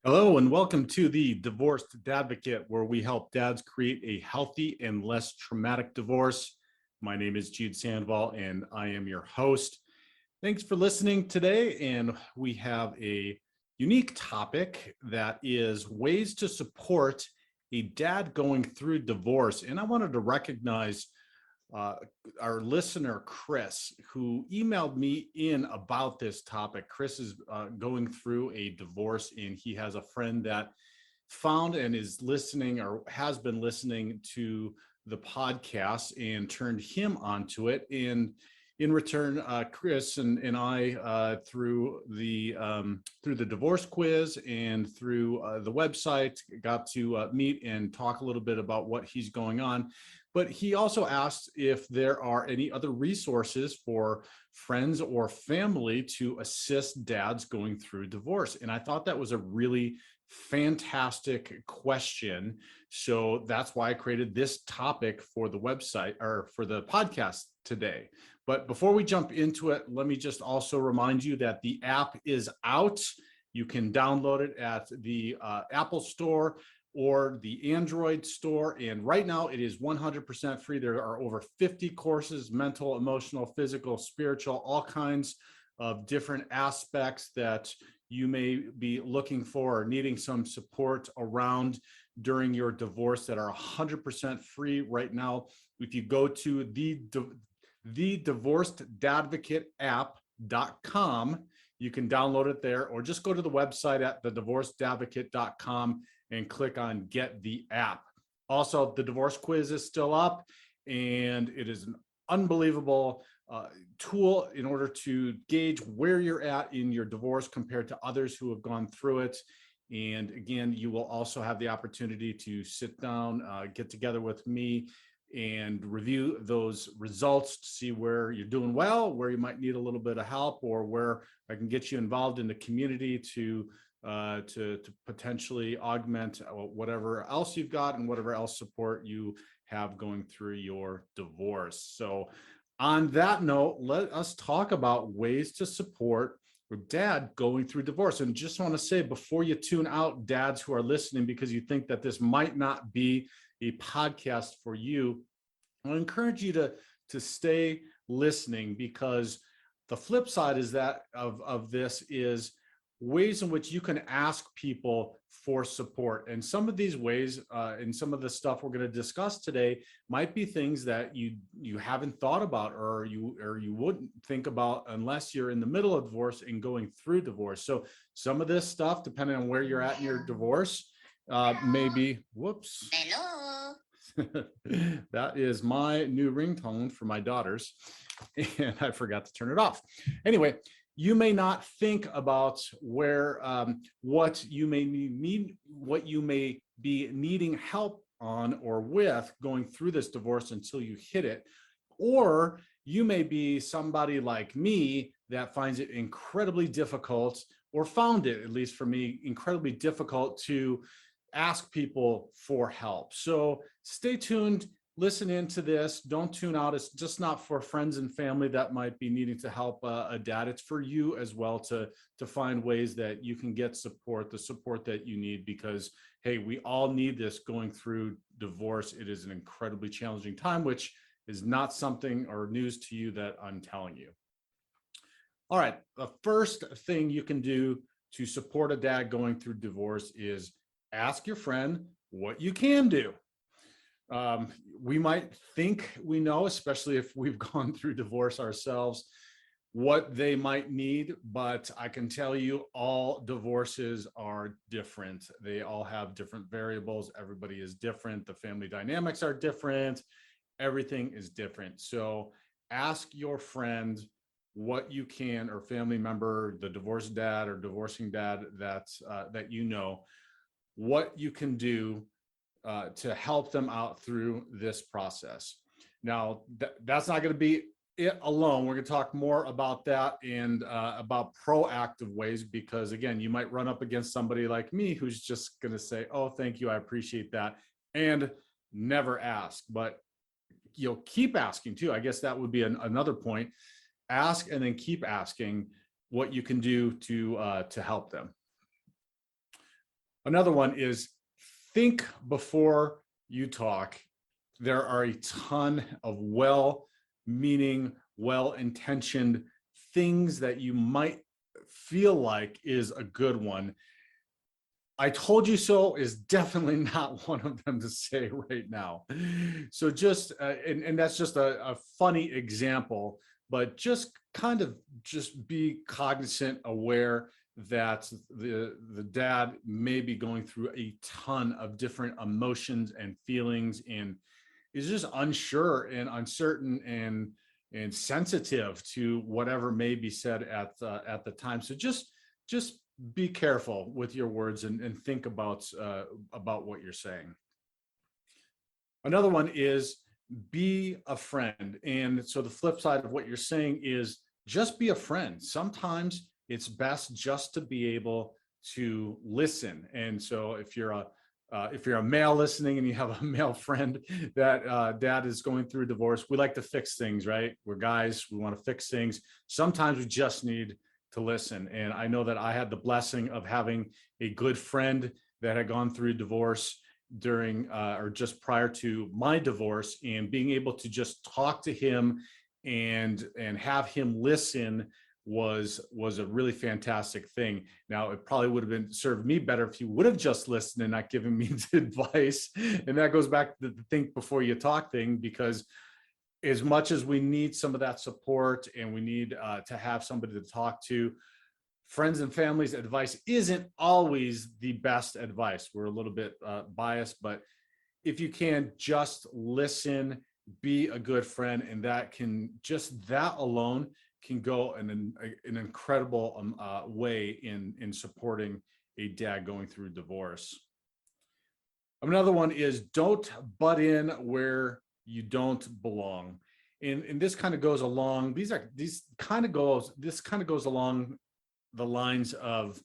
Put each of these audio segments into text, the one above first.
Hello and welcome to the Divorced Dadvocate, where we help dads create a healthy and less traumatic divorce. My name is Jude Sandoval and I am your host. Thanks for listening today. And we have a unique topic that is ways to support a dad going through divorce. And I wanted to recognize our listener, Chris, who emailed me in about this topic. Chris is going through a divorce, and he has a friend that found and is listening or has been listening to the podcast and turned him onto it. And in return, Chris and I, through the divorce quiz and through the website, got to meet and talk a little bit about what he's going on. But he also asked if there are any other resources for friends or family to assist dads going through divorce. And I thought that was a really fantastic question. So that's why I created this topic for the website or for the podcast today. But before we jump into it, let me just also remind you that the app is out. You can download it at the Apple Store or the Android store. And right now it is 100% free. There are over 50 courses, mental, emotional, physical, spiritual, all kinds of different aspects that you may be looking for or needing some support around during your divorce that are 100% free right now. If you go to the divorcedaddvocateapp.com, you can download it there, or just go to the website at thedivorcedaddvocate.com and click on Get the App. Also, the divorce quiz is still up, and it is an unbelievable tool in order to gauge where you're at in your divorce compared to others who have gone through it. And again, you will also have the opportunity to sit down, get together with me, and review those results to see where you're doing well, where you might need a little bit of help, or where I can get you involved in the community to potentially augment whatever else you've got and whatever else support you have going through your divorce. So on that note, let us talk about ways to support your dad going through divorce. And just want to say, before you tune out, dads who are listening, because you think that this might not be a podcast for you, I encourage you to stay listening, because the flip side is that of this is ways in which you can ask people for support. And some of these ways and some of the stuff we're going to discuss today might be things that you haven't thought about, or you wouldn't think about unless you're in the middle of divorce and going through divorce. So some of this stuff, depending on where you're at in your divorce, maybe, whoops. Hello. That is my new ringtone for my daughters, and I forgot to turn it off. Anyway, you may not think about where what you may be needing help on or with going through this divorce until you hit it. Or you may be somebody like me that finds it incredibly difficult, or found it, at least for me, incredibly difficult to ask people for help. So stay tuned. Listen into this. Don't tune out. It's just not for friends and family that might be needing to help a dad. It's for you as well to find ways that you can get support, the support that you need, because, hey, we all need this going through divorce. It is an incredibly challenging time, which is not something or news to you that I'm telling you. All right. The first thing you can do to support a dad going through divorce is ask your friend what you can do. We might think we know, especially if we've gone through divorce ourselves, what they might need, but I can tell you all divorces are different. They all have different variables. Everybody is different. The family dynamics are different. Everything is different. So ask your friend what you can, or family member, the divorced dad or divorcing dad that you know, what you can do to help them out through this process. Now, that's not going to be it alone. We're going to talk more about that and about proactive ways, because again, you might run up against somebody like me who's just going to say, oh, thank you, I appreciate that, and never ask. But you'll keep asking too. I guess that would be another point. Ask and then keep asking what you can do to help them. Another one is think before you talk. There are a ton of well-meaning, well-intentioned things that you might feel like is a good one. I told you so is definitely not one of them to say right now. So just, and that's just a funny example, but just kind of just be cognizant, aware that the dad may be going through a ton of different emotions and feelings and is just unsure and uncertain and sensitive to whatever may be said at the time. So just be careful with your words and think about what you're saying. Another one is be a friend. And so the flip side of what you're saying is just be a friend. Sometimes it's best just to be able to listen. And so if you're a male listening and you have a male friend that dad is going through a divorce, we like to fix things, right? We're guys, we want to fix things. Sometimes we just need to listen. And I know that I had the blessing of having a good friend that had gone through divorce during or just prior to my divorce, and being able to just talk to him and have him listen was a really fantastic thing. Now, it probably would have been served me better if he would have just listened and not given me advice. And that goes back to the think before you talk thing, because as much as we need some of that support and we need to have somebody to talk to, friends and family's advice isn't always the best advice. We're a little bit biased, but if you can just listen, be a good friend, and that alone can go in an incredible way in supporting a dad going through divorce. Another one is don't butt in where you don't belong. And this kind of goes along, this kind of goes along the lines of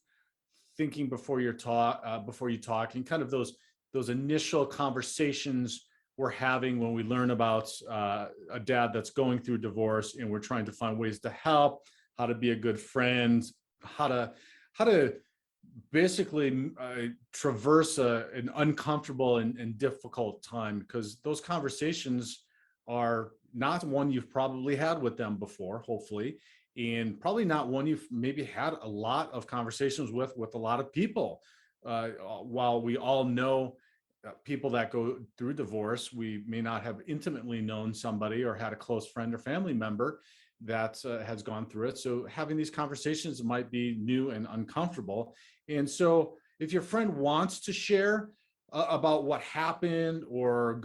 thinking before you talk, and kind of those initial conversations we're having when we learn about a dad that's going through divorce, and we're trying to find ways to help, how to be a good friend, how to basically traverse an uncomfortable and difficult time, because those conversations are not one you've probably had with them before, hopefully, and probably not one you've maybe had a lot of conversations with a lot of people. While we all know people that go through divorce, we may not have intimately known somebody or had a close friend or family member that has gone through it. So having these conversations might be new and uncomfortable. And so if your friend wants to share about what happened or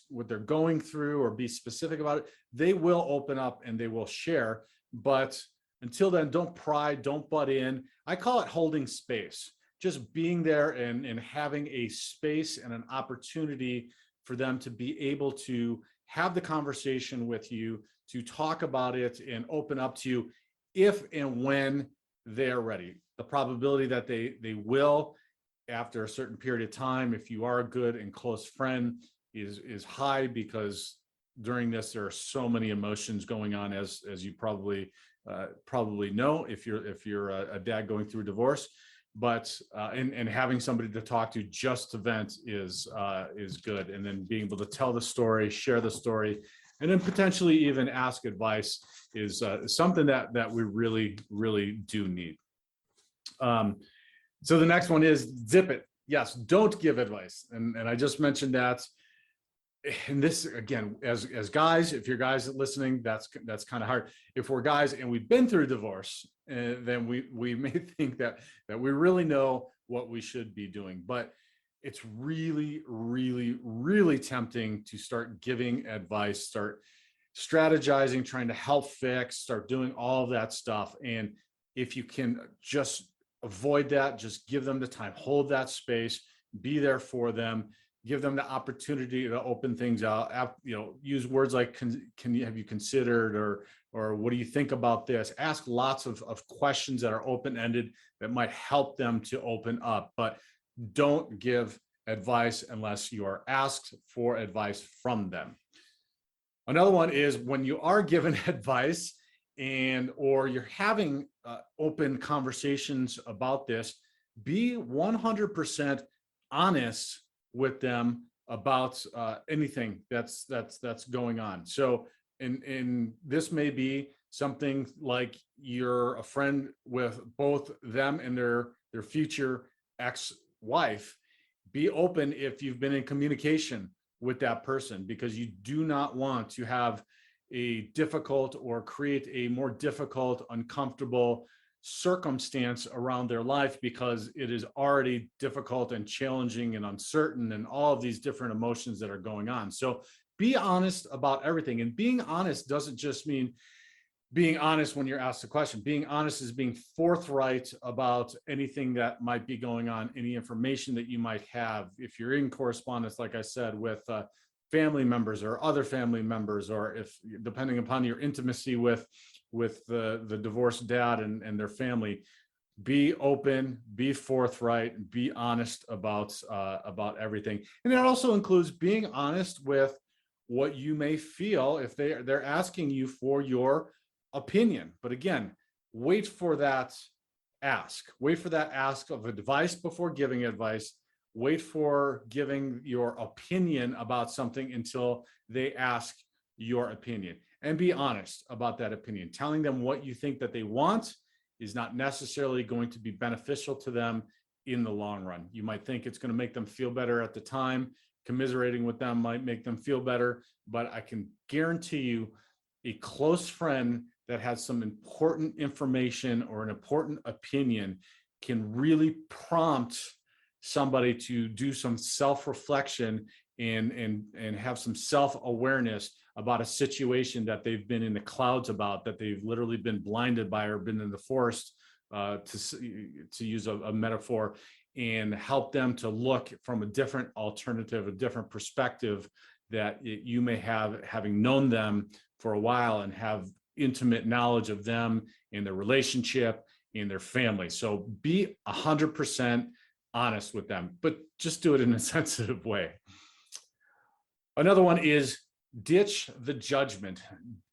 what they're going through, or be specific about it, they will open up and they will share. But until then, don't pry, don't butt in. I call it holding space. Just being there and having a space and an opportunity for them to be able to have the conversation with you, to talk about it and open up to you if and when they're ready. The probability that they will after a certain period of time, if you are a good and close friend, is high, because during this there are so many emotions going on, as you probably know if you're a dad going through a divorce. But and having somebody to talk to just to vent is good, and then being able to tell the story, share the story, and then potentially even ask advice is something that we really do need. So the next one is zip it. Yes, don't give advice, and I just mentioned that. And this, again, as guys, if you're guys listening, that's kind of hard. If we're guys and we've been through divorce, then we may think that we really know what we should be doing. But it's really tempting to start giving advice, start strategizing, trying to help fix, start doing all of that stuff. And if you can just avoid that, just give them the time, hold that space, be there for them, give them the opportunity to open things out. Use words like have you considered, or what do you think about this? Ask lots of questions that are open-ended that might help them to open up, but don't give advice unless you are asked for advice from them. Another one is when you are given advice or you're having open conversations about this, be 100% honest with them about anything that's going on. So, and this may be something like you're a friend with both them and their future ex-wife. Be open if you've been in communication with that person, because you do not want to have a difficult or create a more difficult, uncomfortable circumstance around their life, because it is already difficult and challenging and uncertain and all of these different emotions that are going on. So be honest about everything. And being honest doesn't just mean being honest when you're asked a question. Being honest is being forthright about anything that might be going on, any information that you might have. If you're in correspondence, like I said, with family members or other family members, or if depending upon your intimacy with the divorced dad and their family, be open, be forthright, be honest about everything. And that also includes being honest with what you may feel if they're asking you for your opinion. But again, wait for that ask. Wait for that ask of advice before giving advice. Wait for giving your opinion about something until they ask your opinion. And be honest about that opinion. Telling them what you think that they want is not necessarily going to be beneficial to them in the long run. You might think it's going to make them feel better at the time. Commiserating with them might make them feel better, but I can guarantee you a close friend that has some important information or an important opinion can really prompt somebody to do some self-reflection and have some self-awareness about a situation that they've been in the clouds about, that they've literally been blinded by or been in the forest, to use a metaphor, and help them to look from a different alternative, a different perspective that you may have, having known them for a while and have intimate knowledge of them and their relationship and their family. So be 100% honest with them, but just do it in a sensitive way. Another one is ditch the judgment.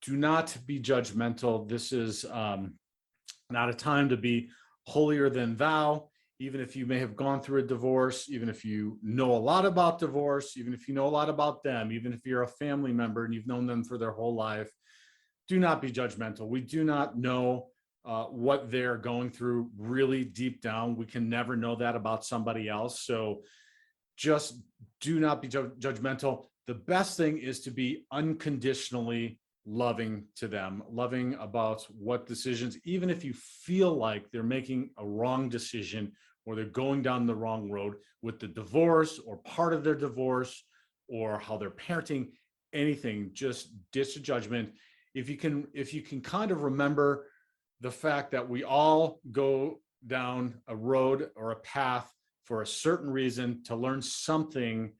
Do not be judgmental. This is not a time to be holier than thou. Even if you may have gone through a divorce, even if you know a lot about divorce, even if you know a lot about them, even if you're a family member and you've known them for their whole life, do not be judgmental. We do not know what they're going through really deep down. We can never know that about somebody else. So just do not be judgmental. The best thing is to be unconditionally loving to them, loving about what decisions, even if you feel like they're making a wrong decision or they're going down the wrong road with the divorce or part of their divorce or how they're parenting, anything, just ditch the judgment. If you can kind of remember the fact that we all go down a road or a path for a certain reason, to learn something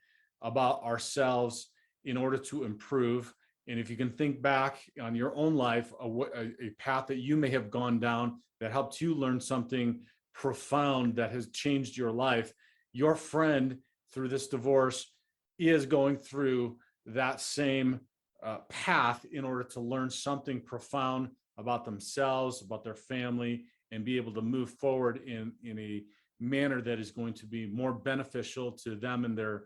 about ourselves in order to improve. And if you can think back on your own life, a path that you may have gone down that helped you learn something profound that has changed your life, your friend through this divorce is going through that same path in order to learn something profound about themselves, about their family, and be able to move forward in a manner that is going to be more beneficial to them and their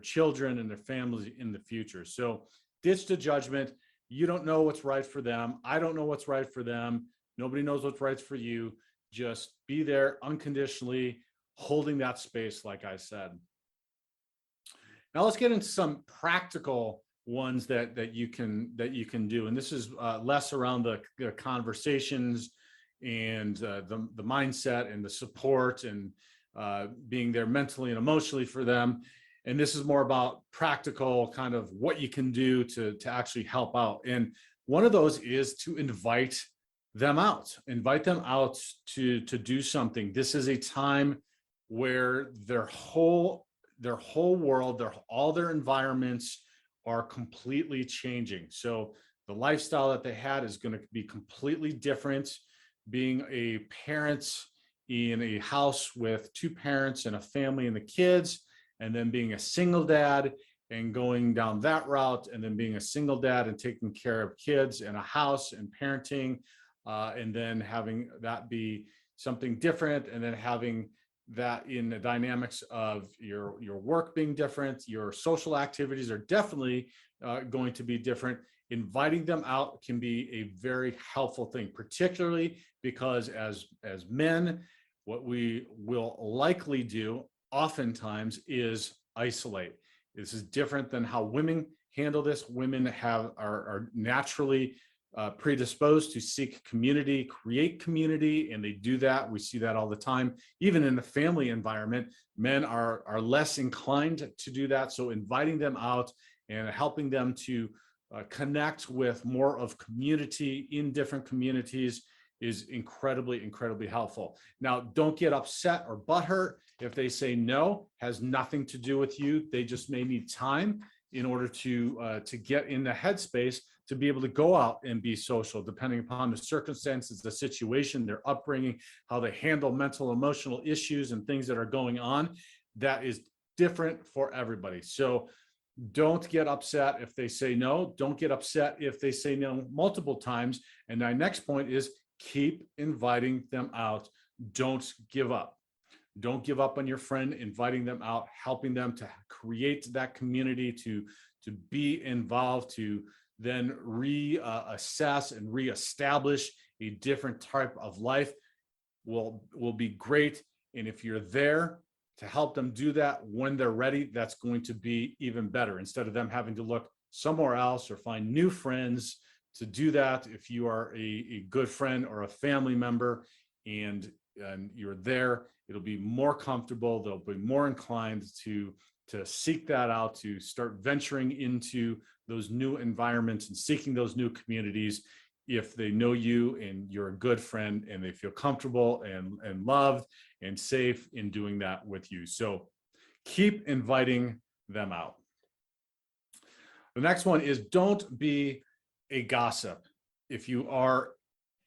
children and their families in the future. So ditch the judgment. You don't know what's right for them. I don't know what's right for them. Nobody knows what's right for you. Just be there unconditionally, holding that space, like I said. Now let's get into some practical ones that you can do, and this is less around the conversations and the mindset and the support and being there mentally and emotionally for them. And this is more about practical kind of what you can do to actually help out. And one of those is to invite them out to do something. This is a time where their whole world, all their environments are completely changing. So the lifestyle that they had is going to be completely different. Being a parent in a house with two parents and a family and the kids, and then being a single dad and going down that route, and then being a single dad and taking care of kids and a house and parenting, and then having that be something different, and then having that in the dynamics of your work being different, your social activities are definitely going to be different. Inviting them out can be a very helpful thing, particularly because as men, what we will likely do oftentimes is isolate. This is different than how women handle this. Women are naturally predisposed to seek community, create community, and they do that. We see that all the time. Even in the family environment, men are less inclined to do that. So inviting them out and helping them to connect with more of community in different communities is incredibly, incredibly helpful. Now, don't get upset or butthurt if they say no. Has nothing to do with you. They just may need time in order to get in the headspace to be able to go out and be social, depending upon the circumstances, the situation, their upbringing, how they handle mental, emotional issues and things that are going on. That is different for everybody. So don't get upset if they say no. Don't get upset if they say no multiple times. And my next point is keep inviting them out. Don't give up. Don't give up on your friend, inviting them out, helping them to create that community, to be involved, to then reassess and reestablish a different type of life will be great. And if you're there to help them do that when they're ready, that's going to be even better. Instead of them having to look somewhere else or find new friends to do that, if you are a good friend or a family member and you're there, it'll be more comfortable. They'll be more inclined to seek that out, to start venturing into those new environments and seeking those new communities if they know you and you're a good friend and they feel comfortable and loved and safe in doing that with you. So keep inviting them out. The next one is don't be a gossip. If you are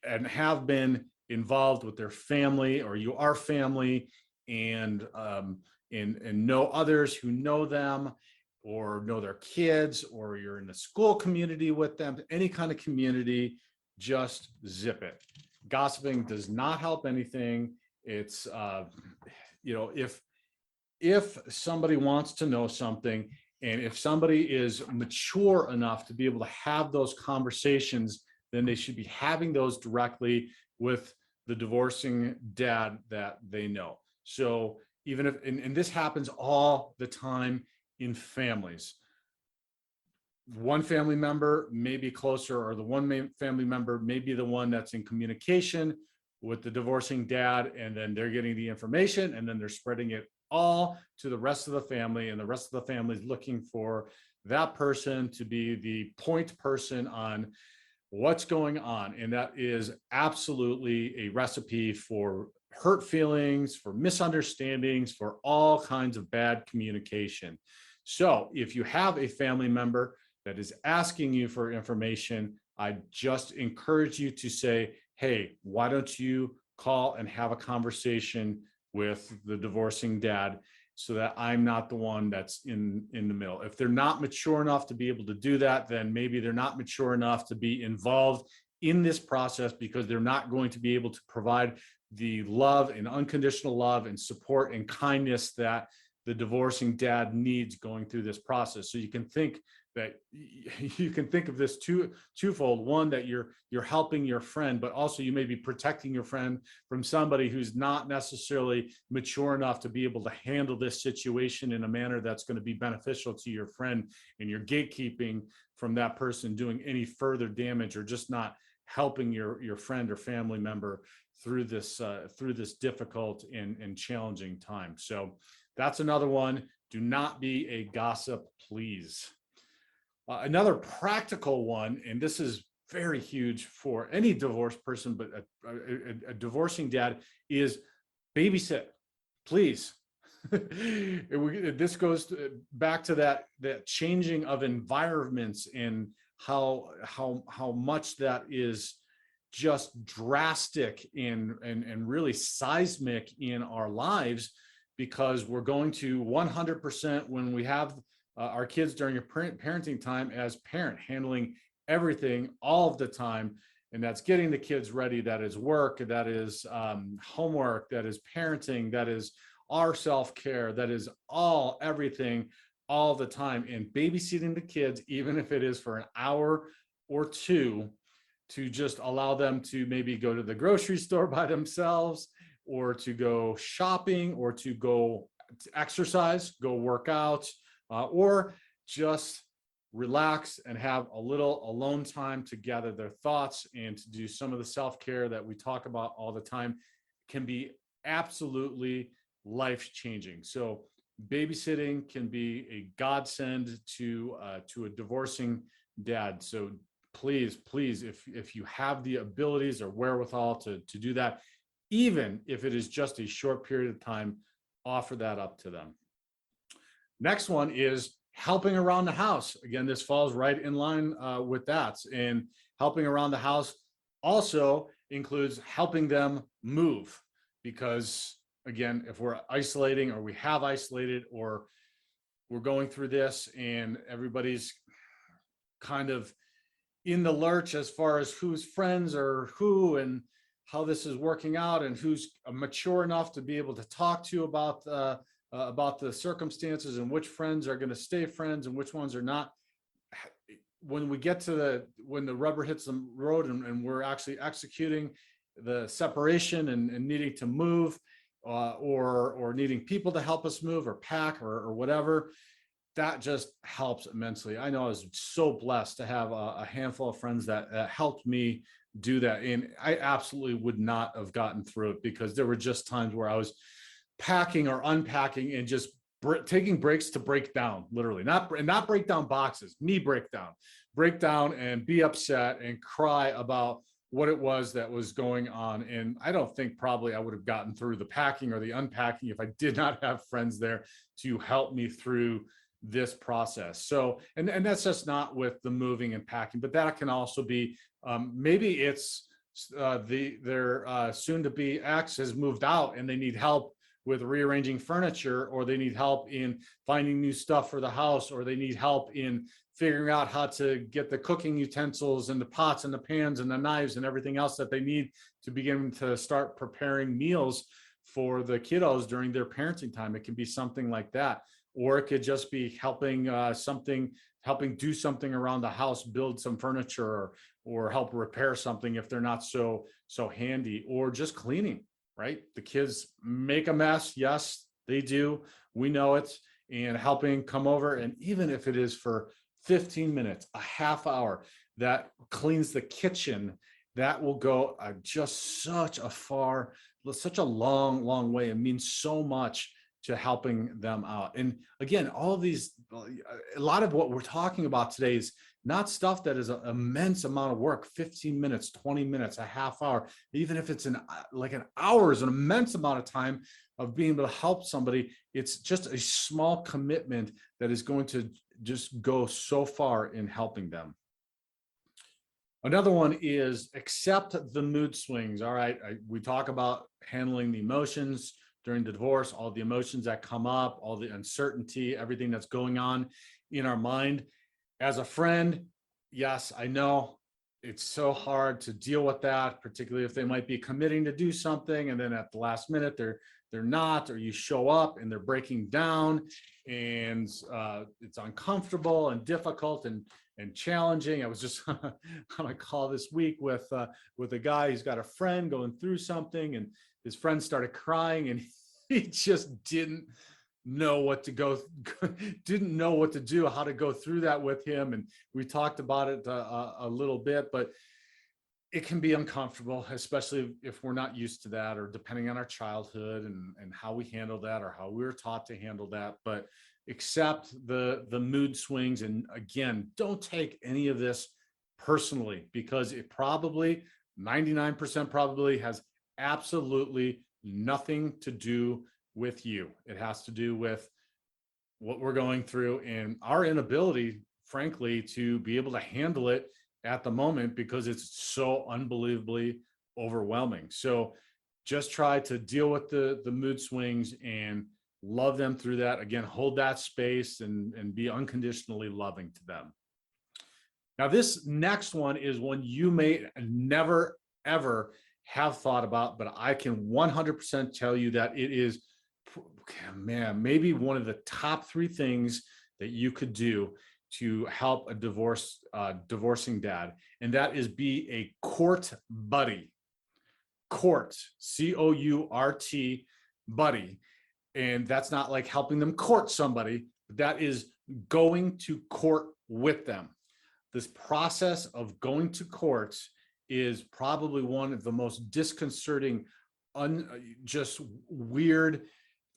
and have been involved with their family, or you are family and know others who know them or know their kids, or you're in a school community with them, any kind of community, just zip it. Gossiping does not help anything. It's if somebody wants to know something, and if somebody is mature enough to be able to have those conversations, then they should be having those directly with the divorcing dad that they know. So even if, and this happens all the time in families, one family member may be closer, or the one family member may be the one that's in communication with the divorcing dad, and then they're getting the information and then they're spreading it all to the rest of the family, and the rest of the family is looking for that person to be the point person on what's going on. And that is absolutely a recipe for hurt feelings, for misunderstandings, for all kinds of bad communication. So if you have a family member that is asking you for information, I just encourage you to say, hey, why don't you call and have a conversation with the divorcing dad, so that I'm not the one that's in the middle. If they're not mature enough to be able to do that, then maybe they're not mature enough to be involved in this process, because they're not going to be able to provide the love and unconditional love and support and kindness that the divorcing dad needs going through this process. So you can think of this twofold. One, that you're helping your friend, but also you may be protecting your friend from somebody who's not necessarily mature enough to be able to handle this situation in a manner that's going to be beneficial to your friend, and you're gatekeeping from that person doing any further damage, or just not helping your friend or family member through this difficult and challenging time. So that's another one. Do not be a gossip, please. Another practical one, and this is very huge for any divorced person, but a divorcing dad, is babysit, please. This goes back to that changing of environments, and how much that is just drastic and really seismic in our lives, because we're going to 100% when we have our kids during a parenting time as parent, handling everything all of the time. And that's getting the kids ready. That is work, that is homework, that is parenting, that is our self-care, that is everything all the time. And babysitting the kids, even if it is for an hour or two, to just allow them to maybe go to the grocery store by themselves, or to go shopping, or to go to exercise, go work out, or just relax and have a little alone time to gather their thoughts and to do some of the self-care that we talk about all the time, can be absolutely life-changing. So babysitting can be a godsend to a divorcing dad. So please, if you have the abilities or wherewithal to do that, even if it is just a short period of time, offer that up to them. Next one is helping around the house. Again, this falls right in line with that. And helping around the house also includes helping them move, because again, if we're isolating, or we have isolated, or we're going through this and everybody's kind of in the lurch as far as who's friends or who, and how this is working out, and who's mature enough to be able to talk to you about the circumstances, and which friends are going to stay friends and which ones are not. When we get to when the rubber hits the road, and we're actually executing the separation and needing to move, or needing people to help us move or pack or whatever, that just helps immensely. I know I was so blessed to have a handful of friends that helped me do that. And I absolutely would not have gotten through it, because there were just times where I was packing or unpacking and just taking breaks to break down, literally, not break down boxes, me break down and be upset and cry about what it was that was going on. And I don't think probably I would have gotten through the packing or the unpacking if I did not have friends there to help me through this process. So, and that's just not with the moving and packing, but that can also be, maybe it's their soon-to-be ex has moved out and they need help with rearranging furniture, or they need help in finding new stuff for the house, or they need help in figuring out how to get the cooking utensils and the pots and the pans and the knives and everything else that they need to begin to start preparing meals for the kiddos during their parenting time. It can be something like that. Or it could just be helping do something around the house, build some furniture, or help repair something if they're not so handy, or just cleaning, right? The kids make a mess. Yes, they do. We know it. And helping come over, and even if it is for 15 minutes, a half hour, that cleans the kitchen, that will go just such a long way. It means so much to helping them out. And again, all of these, a lot of what we're talking about today is not stuff that is an immense amount of work. 15 minutes, 20 minutes, a half hour, even if it's an hour is an immense amount of time of being able to help somebody. It's just a small commitment that is going to just go so far in helping them. Another one is accept the mood swings. All right, we talk about handling the emotions during the divorce, all the emotions that come up, all the uncertainty, everything that's going on in our mind. As a friend, yes, I know it's so hard to deal with that, particularly if they might be committing to do something and then at the last minute they're not, or you show up and they're breaking down, and it's uncomfortable and difficult and challenging. I was just on a call this week with a guy who's got a friend going through something, and his friend started crying, and he just didn't know what to do, how to go through that with him. And we talked about it a little bit, but it can be uncomfortable, especially if we're not used to that, or depending on our childhood and how we handle that, or how we were taught to handle that. But accept the mood swings. And again, don't take any of this personally, because it probably 99% probably has absolutely nothing to do with you. It has to do with what we're going through and our inability, frankly, to be able to handle it at the moment, because it's so unbelievably overwhelming. So just try to deal with the mood swings and love them through that. Again, hold that space and be unconditionally loving to them. Now, this next one is one you may never, ever have thought about, but I can 100% tell you that it is, man, maybe one of the top three things that you could do to help a divorcing dad, and that is be a court buddy. Court, C-O-U-R-T, buddy. And that's not like helping them court somebody, but that is going to court with them. This process of going to courts is probably one of the most disconcerting, just weird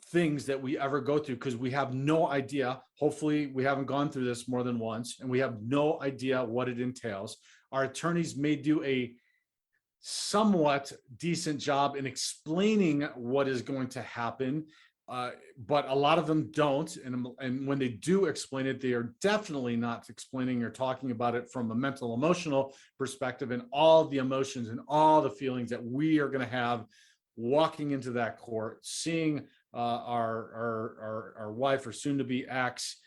things that we ever go through, because we have no idea. Hopefully we haven't gone through this more than once, and we have no idea what it entails. Our attorneys may do a somewhat decent job in explaining what is going to happen, but a lot of them don't. And when they do explain it, they are definitely not explaining or talking about it from a mental, emotional perspective, and all the emotions and all the feelings that we are going to have walking into that court, seeing our wife or soon to be ex,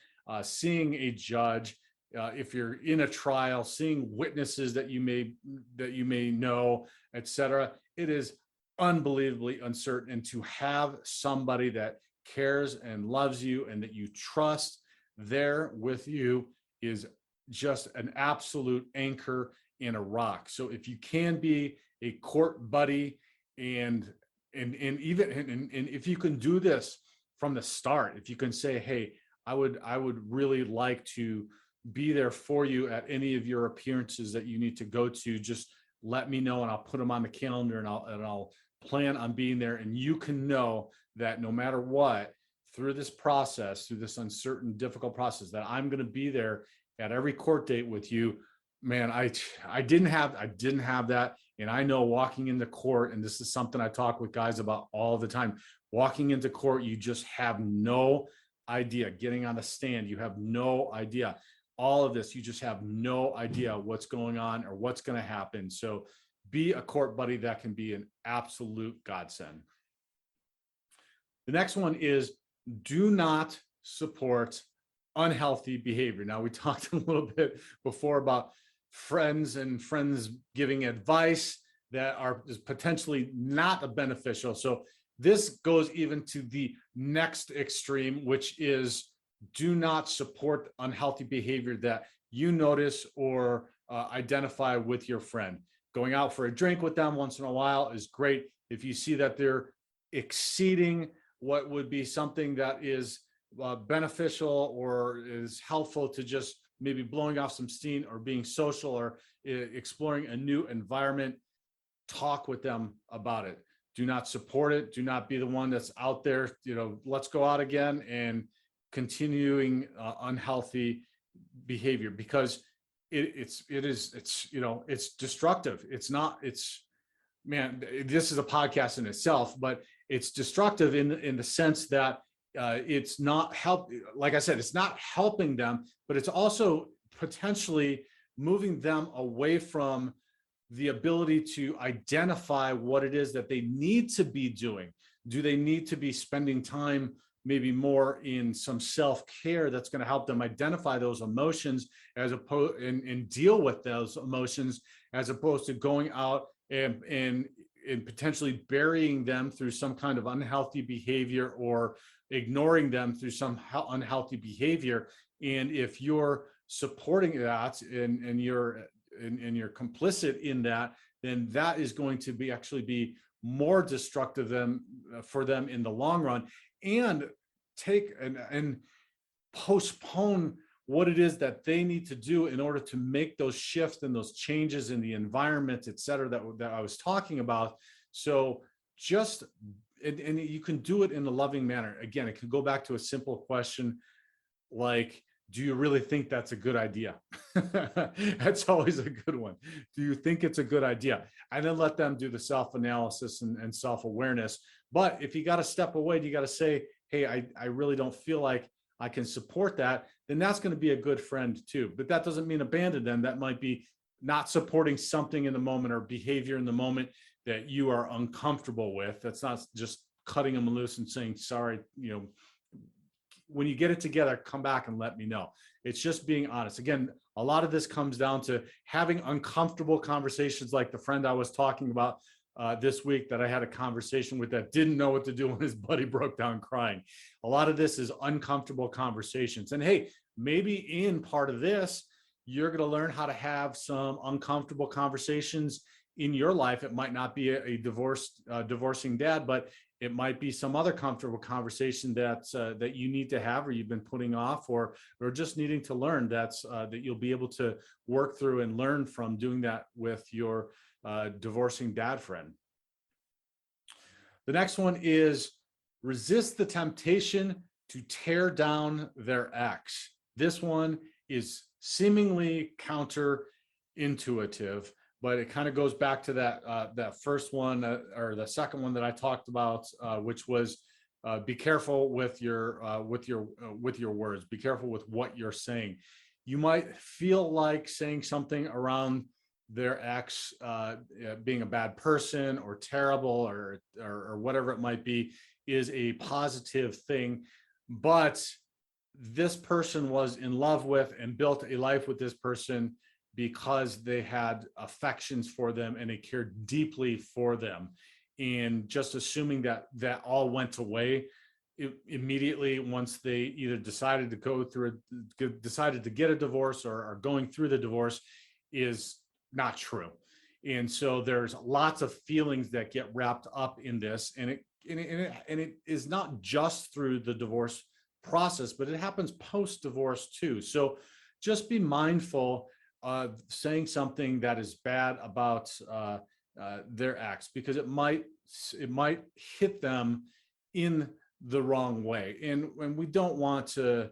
seeing a judge, if you're in a trial, seeing witnesses that you may know, etc. It is unbelievably uncertain, and to have somebody that cares and loves you and that you trust there with you is just an absolute anchor in a rock. So if you can be a court buddy, and if you can do this from the start, if you can say, hey, I would really like to be there for you at any of your appearances that you need to go to, just let me know and I'll put them on the calendar, and I'll plan on being there. And you can know that no matter what, through this process, through this uncertain, difficult process, that I'm going to be there at every court date with you. Man, I didn't have that. And I know walking into court, and this is something I talk with guys about all the time, walking into court, you just have no idea. Getting on the stand, you have no idea. All of this, you just have no idea what's going on or what's going to happen. So be a court buddy. That can be an absolute godsend. The next one is do not support unhealthy behavior. Now, we talked a little bit before about friends giving advice that is potentially not beneficial. So this goes even to the next extreme, which is do not support unhealthy behavior that you notice or identify with your friend. Going out for a drink with them once in a while is great. If you see that they're exceeding what would be something that is beneficial or is helpful to just maybe blowing off some steam or being social or exploring a new environment, talk with them about it. Do not support it. Do not be the one that's out there, let's go out again and continuing unhealthy behavior, because it's destructive. This is a podcast in itself, but it's destructive in the sense that it's not like I said, it's not helping them, but it's also potentially moving them away from the ability to identify what it is that they need to be doing. Do they need to be spending time maybe more in some self-care that's going to help them identify those emotions as opposed and deal with those emotions, as opposed to going out and potentially burying them through some kind of unhealthy behavior or ignoring them through some unhealthy behavior. And if you're supporting that and you're complicit in that, then that is going to be more destructive for them in the long run, and take and postpone what it is that they need to do in order to make those shifts and those changes in the environment, et cetera, that I was talking about. So and you can do it in a loving manner. Again, it can go back to a simple question like, do you really think that's a good idea? That's always a good one. Do you think it's a good idea? And then let them do the self-analysis and self-awareness. But if you got to step away, you got to say, hey, I really don't feel like I can support that, then that's going to be a good friend too. But that doesn't mean abandon them. That might be not supporting something in the moment or behavior in the moment that you are uncomfortable with. That's not just cutting them loose and saying, sorry, when you get it together, come back and let me know. It's just being honest. Again, a lot of this comes down to having uncomfortable conversations, like the friend I was talking about this week that I had a conversation with that didn't know what to do when his buddy broke down crying. A lot of this is uncomfortable conversations. And hey, maybe in part of this, you're going to learn how to have some uncomfortable conversations in your life. It might not be a divorcing dad, but it might be some other comfortable conversation that you need to have, or you've been putting off, or just needing to learn that you'll be able to work through and learn from doing that with your divorcing dad friend. The next one is resist the temptation to tear down their ex. This one is seemingly counterintuitive, but it kind of goes back to that first one or the second one that I talked about, which was be careful with your words. Be careful with what you're saying. You might feel like saying something around their ex being a bad person or terrible or whatever it might be is a positive thing, but this person was in love with and built a life with this person because they had affections for them and they cared deeply for them. And just assuming that all went away immediately once they either decided to get a divorce or are going through the divorce is not true. And so there's lots of feelings that get wrapped up in this, and it is not just through the divorce process, but it happens post-divorce too. So just be mindful of saying something that is bad about their ex, because it might hit them in the wrong way. And we don't want to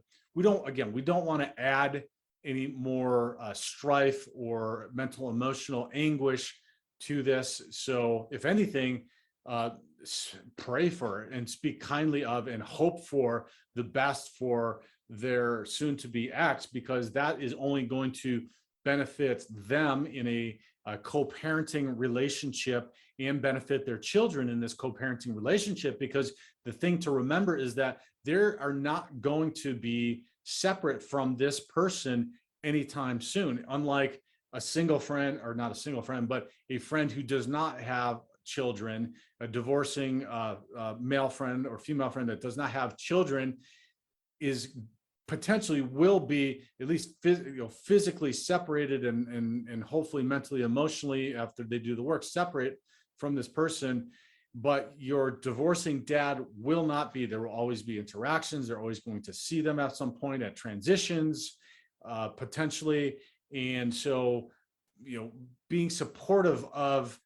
add any more strife or mental emotional anguish to this. So if anything, pray for it and speak kindly of and hope for the best for their soon-to-be ex, because that is only going to benefit them in a co-parenting relationship and benefit their children in this co-parenting relationship. Because the thing to remember is that they are not going to be separate from this person anytime soon, unlike a single friend, or not a single friend, but a friend who does not have children. A divorcing male friend or female friend that does not have children is potentially will be at least physically separated and hopefully mentally, emotionally, after they do the work, separate from this person. But your divorcing dad will not be. There will always be interactions. They're always going to see them at some point at transitions, potentially. And so, being supportive of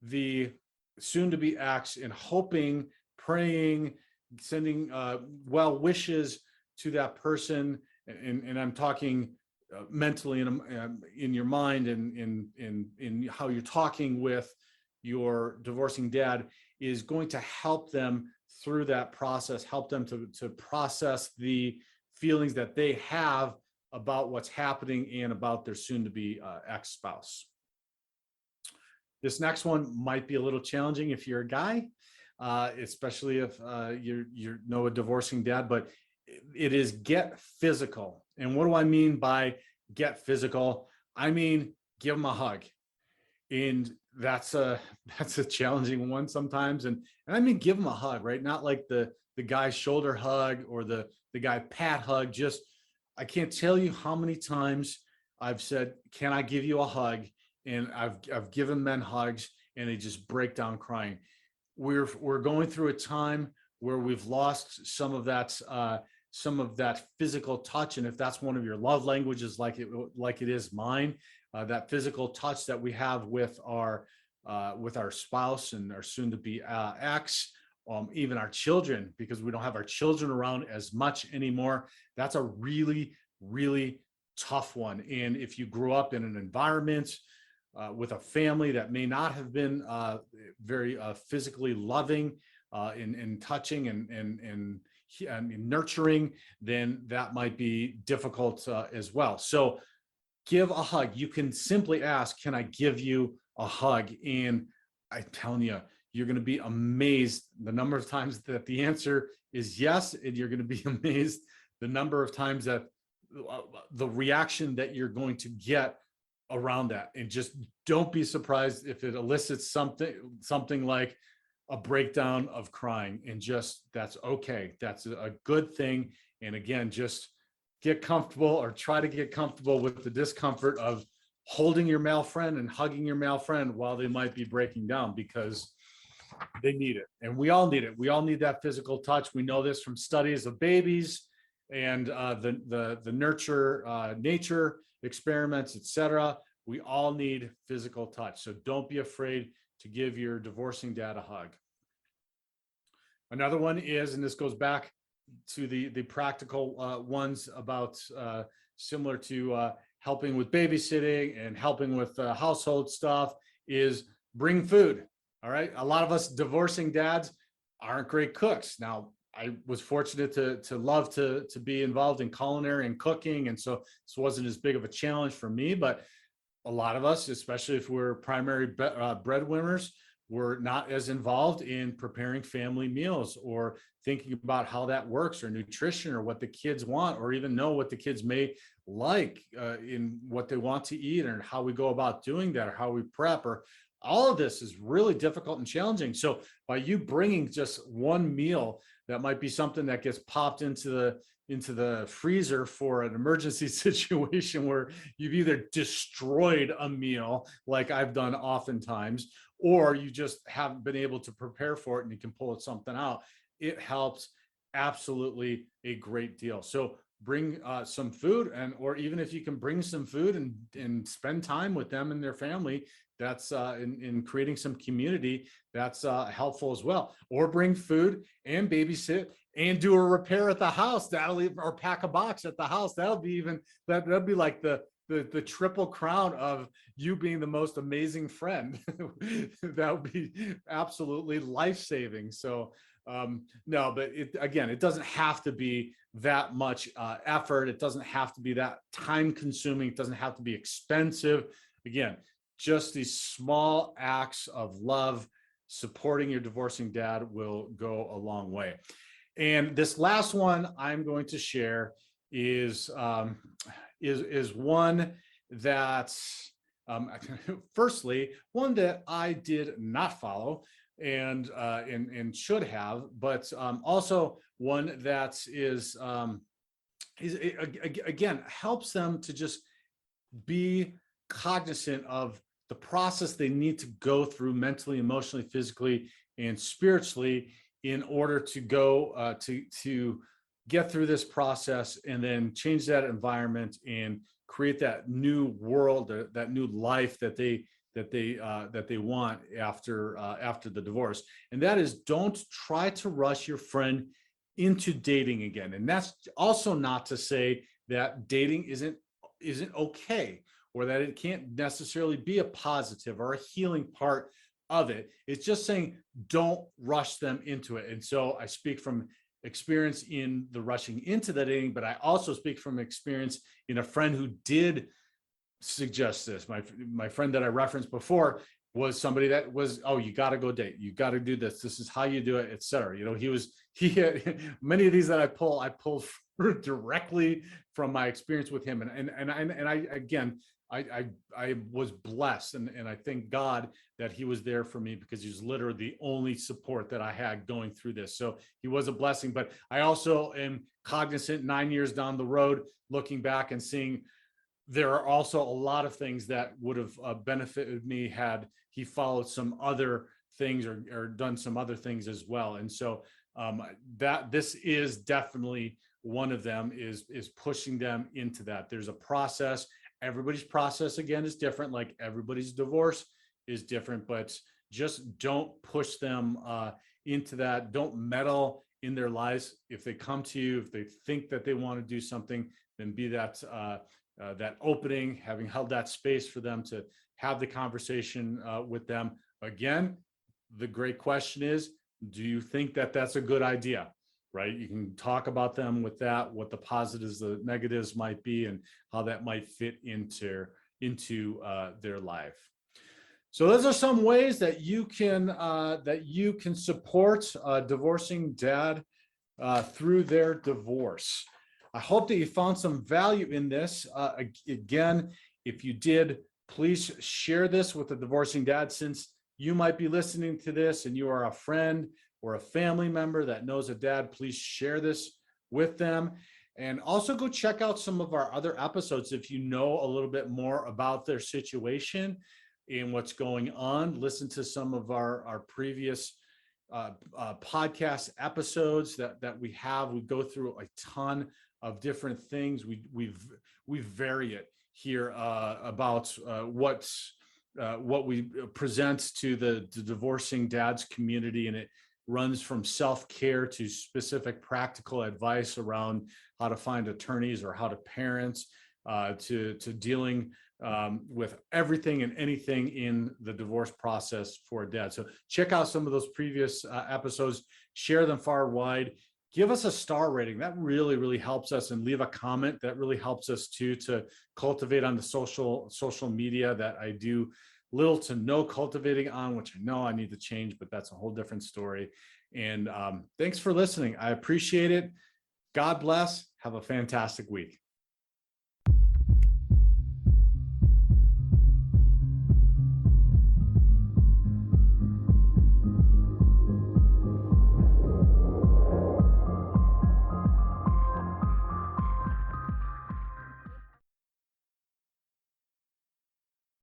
the soon-to-be ex and hoping, praying, sending well wishes to that person, and I'm talking mentally in your mind and in how you're talking with your divorcing dad, is going to help them through that process, help them to process the feelings that they have about what's happening and about their soon-to-be ex-spouse. This next one might be a little challenging if you're a guy, especially if you know a divorcing dad, but it is get physical. And what do I mean by get physical? I mean, give them a hug. And that's a challenging one sometimes. And I mean, give them a hug, right? Not like the guy's shoulder hug or the guy pat hug. Just, I can't tell you how many times I've said, can I give you a hug? And I've given men hugs and they just break down crying. We're going through a time where we've lost some of that physical touch. And if that's one of your love languages, like it is mine, that physical touch that we have with our spouse and our soon-to-be ex, even our children, because we don't have our children around as much anymore. That's a really, really tough one. And if you grew up in an environment with a family that may not have been very physically loving and touching and nurturing, then that might be difficult as well. So give a hug. You can simply ask, can I give you a hug? And I'm telling you, you're going to be amazed the number of times that the answer is yes, and you're going to be amazed the number of times that the reaction that you're going to get around that. And just don't be surprised if it elicits something like a breakdown of crying, and just that's okay. That's a good thing. And again, just get comfortable, or try to get comfortable with the discomfort of holding your male friend and hugging your male friend while they might be breaking down, because they need it. And we all need it. We all need that physical touch. We know this from studies of babies and the nurture nature experiments, etc. We all need physical touch. So don't be afraid to give your divorcing dad a hug. Another one is, and this goes back to the practical ones about similar to helping with babysitting and helping with household stuff, is bring food. All right. A lot of us divorcing dads aren't great cooks. Now, I was fortunate to love to be involved in culinary and cooking. And so this wasn't as big of a challenge for me, but a lot of us, especially if we're primary breadwinners, we're not as involved in preparing family meals or thinking about how that works, or nutrition, or what the kids want, or even know what the kids may like in what they want to eat, and how we go about doing that, or how we prep, or all of this is really difficult and challenging. So by you bringing just one meal, that might be something that gets popped into the freezer for an emergency situation where you've either destroyed a meal, like I've done oftentimes, or you just haven't been able to prepare for it and you can pull something out. It helps absolutely a great deal. So bring some food, or even if you can bring some food and spend time with them and their family, that's in creating some community, that's helpful as well. Or bring food and babysit and do a repair at the house, or pack a box at the house. That'll be like the triple crown of you being the most amazing friend. That would be absolutely life-saving. So no, but it doesn't have to be that much effort. It doesn't have to be that time consuming. It doesn't have to be expensive. Again, just these small acts of love, supporting your divorcing dad, will go a long way. And this last one I'm going to share is one that, firstly, one that I did not follow and should have, but also one that is again, helps them to just be cognizant of the process they need to go through mentally, emotionally, physically, and spiritually in order to go to get through this process, and then change that environment and create that new world, that new life that they want after the divorce. And that is, don't try to rush your friend into dating again. And that's also not to say that dating isn't okay, or that it can't necessarily be a positive or a healing part of it. It's just saying, don't rush them into it. And so I speak from experience in the rushing into the dating, but I also speak from experience in a friend who did suggest this. My friend that I referenced before was somebody that was, oh, you got to go date, you got to do this, this is how you do it, etc. You know, he had many of these that I pull directly from my experience with him, and I was blessed, and I thank God that he was there for me, because he was literally the only support that I had going through this. So he was a blessing. But I also am cognizant 9 years down the road, looking back and seeing there are also a lot of things that would have benefited me had he followed some other things, or done some other things as well. And so that this is definitely one of them, is pushing them into that. There's a process. Everybody's process, again, is different. Like everybody's divorce is different, but just don't push them into that. Don't meddle in their lives. If they come to you, if they think that they want to do something, then be that opening, having held that space for them to have the conversation with them. Again, the great question is, do you think that that's a good idea? Right? You can talk about them with that, what the positives, the negatives might be, and how that might fit into their life. So those are some ways that you can support a divorcing dad through their divorce. I hope that you found some value in this. Again, if you did, please share this with a divorcing dad, since you might be listening to this and you are a friend or a family member that knows a dad. Please share this with them. And also go check out some of our other episodes if you know a little bit more about their situation and what's going on. Listen to some of our previous podcast episodes that we have. We go through a ton of different things. We vary it here about what we present to the divorcing dads community, and it runs from self-care to specific practical advice around how to find attorneys or how to parent, to dealing with everything and anything in the divorce process for a dad. So check out some of those previous episodes, share them far wide, give us a star rating. That really, really helps us, and leave a comment. That really helps us too, to cultivate on the social media that I do little to no cultivating on, which I know I need to change, but that's a whole different story. And thanks for listening. I appreciate it. God bless. Have a fantastic week.